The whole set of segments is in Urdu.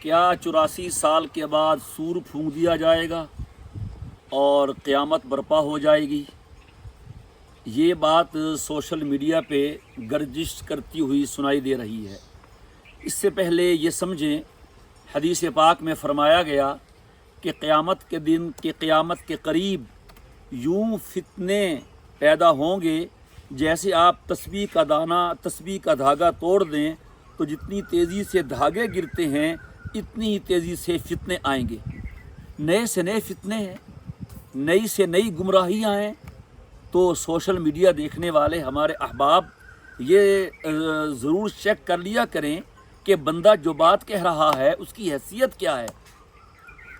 کیا 84 سال کے بعد سور پھونک دیا جائے گا اور قیامت برپا ہو جائے گی؟ یہ بات سوشل میڈیا پہ گردش کرتی ہوئی سنائی دے رہی ہے۔ اس سے پہلے یہ سمجھیں، حدیث پاک میں فرمایا گیا کہ قیامت کے دن قیامت کے قریب یوں فتنے پیدا ہوں گے جیسے آپ تسبیح کا دانہ، تسبیح کا دھاگا توڑ دیں تو جتنی تیزی سے دھاگے گرتے ہیں اتنی ہی تیزی سے فتنے آئیں گے۔ نئے سے نئے فتنے ہیں، نئی سے نئی گمراہیاں ہیں۔ تو سوشل میڈیا دیکھنے والے ہمارے احباب یہ ضرور چیک کر لیا کریں کہ بندہ جو بات کہہ رہا ہے اس کی حیثیت کیا ہے۔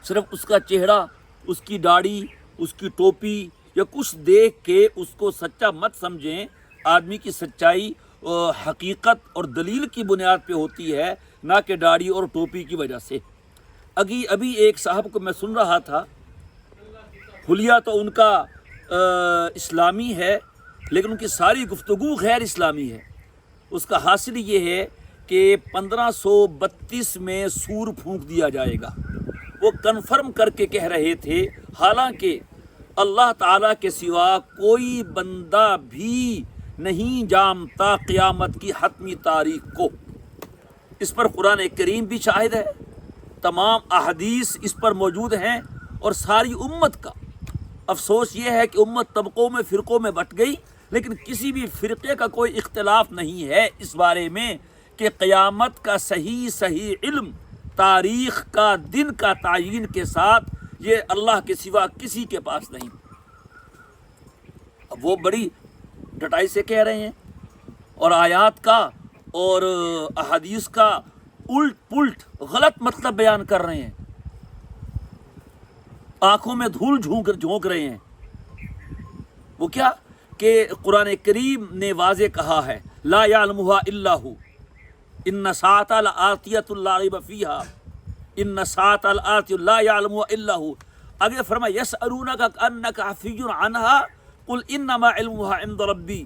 صرف اس کا چہرہ، اس کی داڑھی، اس کی ٹوپی یا کچھ دیکھ کے اس کو سچا مت سمجھیں۔ آدمی کی سچائی حقیقت اور دلیل کی بنیاد پہ ہوتی ہے، نہ کہ داڑھی اور ٹوپی کی وجہ سے۔ ابھی ایک صاحب کو میں سن رہا تھا، حلیہ تو ان کا اسلامی ہے لیکن ان کی ساری گفتگو غیر اسلامی ہے۔ اس کا حاصل یہ ہے کہ 1532 میں سور پھونک دیا جائے گا۔ وہ کنفرم کر کے کہہ رہے تھے، حالانکہ اللہ تعالیٰ کے سوا کوئی بندہ بھی نہیں جانتا قیامت کی حتمی تاریخ کو۔ اس پر قرآن کریم بھی شاہد ہے، تمام احادیث اس پر موجود ہیں اور ساری امت کا۔ افسوس یہ ہے کہ امت طبقوں میں، فرقوں میں بٹ گئی، لیکن کسی بھی فرقے کا کوئی اختلاف نہیں ہے اس بارے میں کہ قیامت کا صحیح علم، تاریخ کا، دن کا تعین کے ساتھ یہ اللہ کے سوا کسی کے پاس نہیں۔ اب وہ بڑی ڈٹائی سے کہہ رہے ہیں اور آیات کا اور احادیث کا الٹ پلٹ غلط مطلب بیان کر رہے ہیں، آنکھوں میں دھول جھونک رہے ہیں۔ وہ کیا کہ قرآن کریم نے واضح کہا ہے، لا یعلمھا الا ھو، ان الساعۃ لآتیۃ لا ریب فیھا، ان الساعۃ لآتیۃ لا یعلمھا الا ھو۔ آگے فرمایا یسألونک کأنک حفی عنھا قل انما علمھا عند ربی،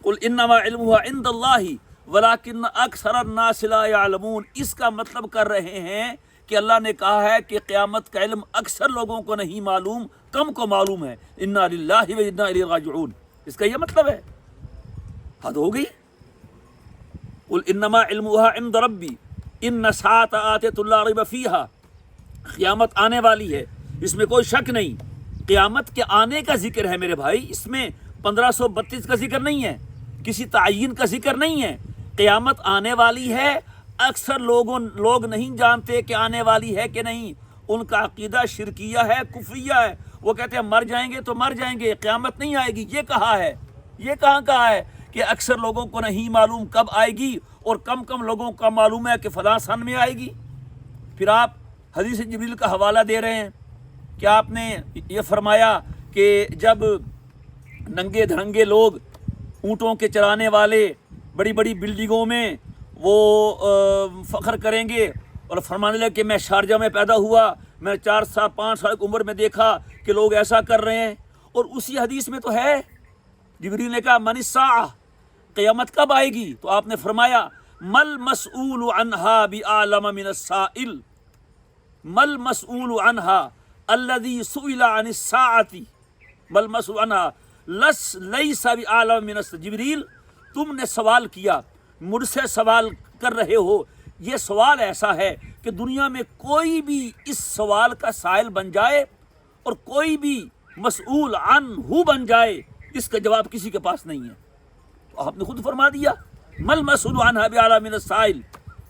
قل انما علمھا عند اللہ ولکن اکثر الناس لا یعلمون۔ اس کا مطلب کر رہے ہیں کہ اللہ نے کہا ہے کہ قیامت کا علم اکثر لوگوں کو نہیں معلوم، کم کو معلوم ہے۔ انا للہ و انا الیہ راجعون، اس کا یہ مطلب ہے؟ حد ہو گئی۔ قل انما علمھا عند ربی ان الساعۃ آتیۃ لا ریب فیھا، قیامت آنے والی ہے، اس میں کوئی شک نہیں۔ قیامت کے آنے کا ذکر ہے میرے بھائی، اس میں 1532 کا ذکر نہیں ہے، کسی تعین کا ذکر نہیں ہے۔ قیامت آنے والی ہے، اکثر لوگ نہیں جانتے کہ آنے والی ہے کہ نہیں۔ ان کا عقیدہ شرکیہ ہے، کفریہ ہے۔ وہ کہتے ہیں مر جائیں گے تو مر جائیں گے، قیامت نہیں آئے گی۔ یہ کہا ہے، یہ کہاں کہا ہے کہ اکثر لوگوں کو نہیں معلوم کب آئے گی اور کم لوگوں کا معلوم ہے کہ فلاں سن میں آئے گی؟ پھر آپ حدیث جبریل کا حوالہ دے رہے ہیں کہ آپ نے یہ فرمایا کہ جب ننگے دھڑنگے لوگ، اونٹوں کے چرانے والے بڑی بڑی بلڈنگوں میں وہ فخر کریں گے اور فرمانے لگے کہ میں شارجہ میں پیدا ہوا، میں 4 سال 5 سال کی عمر میں دیکھا کہ لوگ ایسا کر رہے ہیں۔ اور اسی حدیث میں تو ہے، جبریل نے کہا من الساعہ، قیامت کب آئے گی؟ تو آپ نے فرمایا مل مسئول عنہا بعالم من السائل، مل مسئول عنہا الذی سئل عن الساعۃ مل مسئول عنہا لیس بعالم من السائل۔ جبریل تم نے سوال کیا، مجھ سے سوال کر رہے ہو، یہ سوال ایسا ہے کہ دنیا میں کوئی بھی اس سوال کا سائل بن جائے اور کوئی بھی مسئول عنہ بن جائے، اس کا جواب کسی کے پاس نہیں ہے۔ تو آپ نے خود فرما دیا مل مسئول عنہ بعالم من السائل،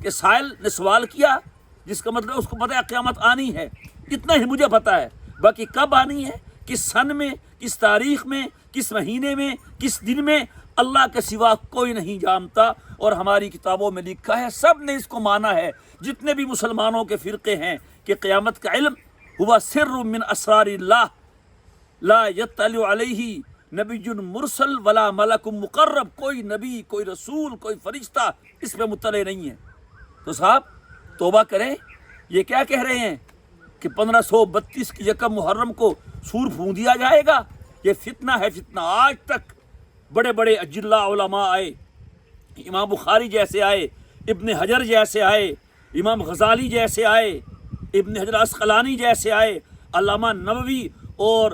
کہ سائل نے سوال کیا جس کا مطلب اس کو پتہ ہے قیامت آنی ہے۔ اتنا ہی مجھے پتہ ہے، باقی کب آنی ہے، کس سن میں، کس تاریخ میں، کس مہینے میں، کس دن میں، اللہ کے سوا کوئی نہیں جانتا۔ اور ہماری کتابوں میں لکھا ہے، سب نے اس کو مانا ہے، جتنے بھی مسلمانوں کے فرقے ہیں، کہ قیامت کا علم ہوا سر من اسرار اللہ لا یطلع علیہ نبی مرسل ولا ملک مقرب۔ کوئی نبی، کوئی رسول، کوئی فرشتہ اس پہ مطلع نہیں ہے۔ تو صاحب توبہ کریں۔ یہ کیا کہہ رہے ہیں کہ 1532 کی یکم محرم کو سور پھونک دیا جائے گا؟ یہ فتنہ ہے، فتنہ۔ آج تک بڑے بڑے اجلاء علماء آئے، امام بخاری جیسے آئے، ابن حجر جیسے آئے، امام غزالی جیسے آئے، ابن حجر عسقلانی جیسے آئے، علامہ نووی اور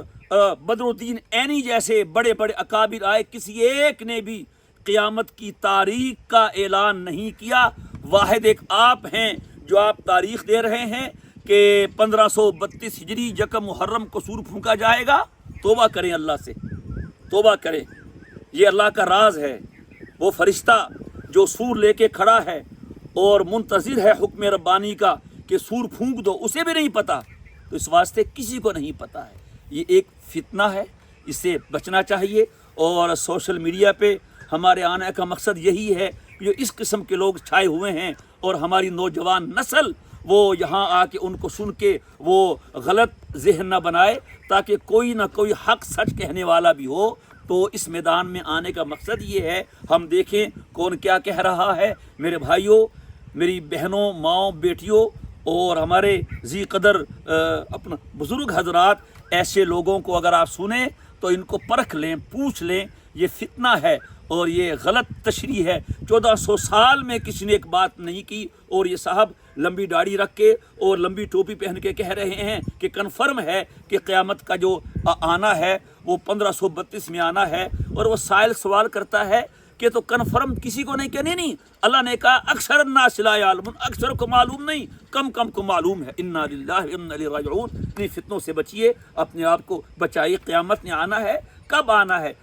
بدر الدین عینی جیسے بڑے بڑے اکابر آئے، کسی ایک نے بھی قیامت کی تاریخ کا اعلان نہیں کیا۔ واحد ایک آپ ہیں جو آپ تاریخ دے رہے ہیں کہ 1532 ہجری یکم محرم کو سور پھونکا جائے گا۔ توبہ کریں اللہ سے، توبہ کریں، یہ اللہ کا راز ہے۔ وہ فرشتہ جو سور لے کے کھڑا ہے اور منتظر ہے حکم ربانی کا کہ سور پھونک دو، اسے بھی نہیں پتہ، تو اس واسطے کسی کو نہیں پتہ ہے۔ یہ ایک فتنہ ہے، اس سے بچنا چاہیے۔ اور سوشل میڈیا پہ ہمارے آنے کا مقصد یہی ہے کہ جو اس قسم کے لوگ چھائے ہوئے ہیں اور ہماری نوجوان نسل وہ یہاں آ کے ان کو سن کے وہ غلط ذہن نہ بنائے، تاکہ کوئی نہ کوئی حق سچ کہنے والا بھی ہو۔ تو اس میدان میں آنے کا مقصد یہ ہے، ہم دیکھیں کون کیا کہہ رہا ہے۔ میرے بھائیوں، میری بہنوں، ماؤں، بیٹیوں اور ہمارے ذی قدر اپنا بزرگ حضرات، ایسے لوگوں کو اگر آپ سنیں تو ان کو پرکھ لیں، پوچھ لیں۔ یہ فتنہ ہے اور یہ غلط تشریح ہے۔ 1400 سال میں کسی نے ایک بات نہیں کی، اور یہ صاحب لمبی داڑھی رکھ کے اور لمبی ٹوپی پہن کے کہہ رہے ہیں کہ کنفرم ہے کہ قیامت کا جو آنا ہے وہ 1532 میں آنا ہے۔ اور وہ سائل سوال کرتا ہے کہ تو کنفرم کسی کو نہیں کہنے، نہیں، اللہ نے کہا اکثر الناس لا یعلمون، اکثر کو معلوم نہیں، کم کو معلوم ہے۔ انا للہ و انا الیہ راجعون۔ ان فتنوں سے بچیے، اپنے آپ کو بچائیے۔ قیامت نے آنا ہے، کب آنا ہے؟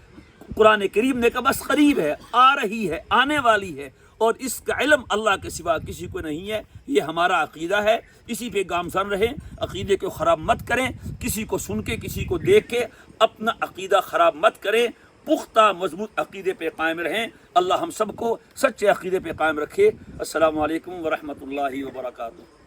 قرآن کریم نے کہا بس قریب ہے، آ رہی ہے، آنے والی ہے، اور اس کا علم اللہ کے سوا کسی کو نہیں ہے۔ یہ ہمارا عقیدہ ہے، اسی پہ گامزن رہیں، عقیدے کو خراب مت کریں، کسی کو سن کے کسی کو دیکھ کے اپنا عقیدہ خراب مت کریں، پختہ مضبوط عقیدے پہ قائم رہیں۔ اللہ ہم سب کو سچے عقیدے پہ قائم رکھے۔ السلام علیکم ورحمۃ اللہ وبرکاتہ۔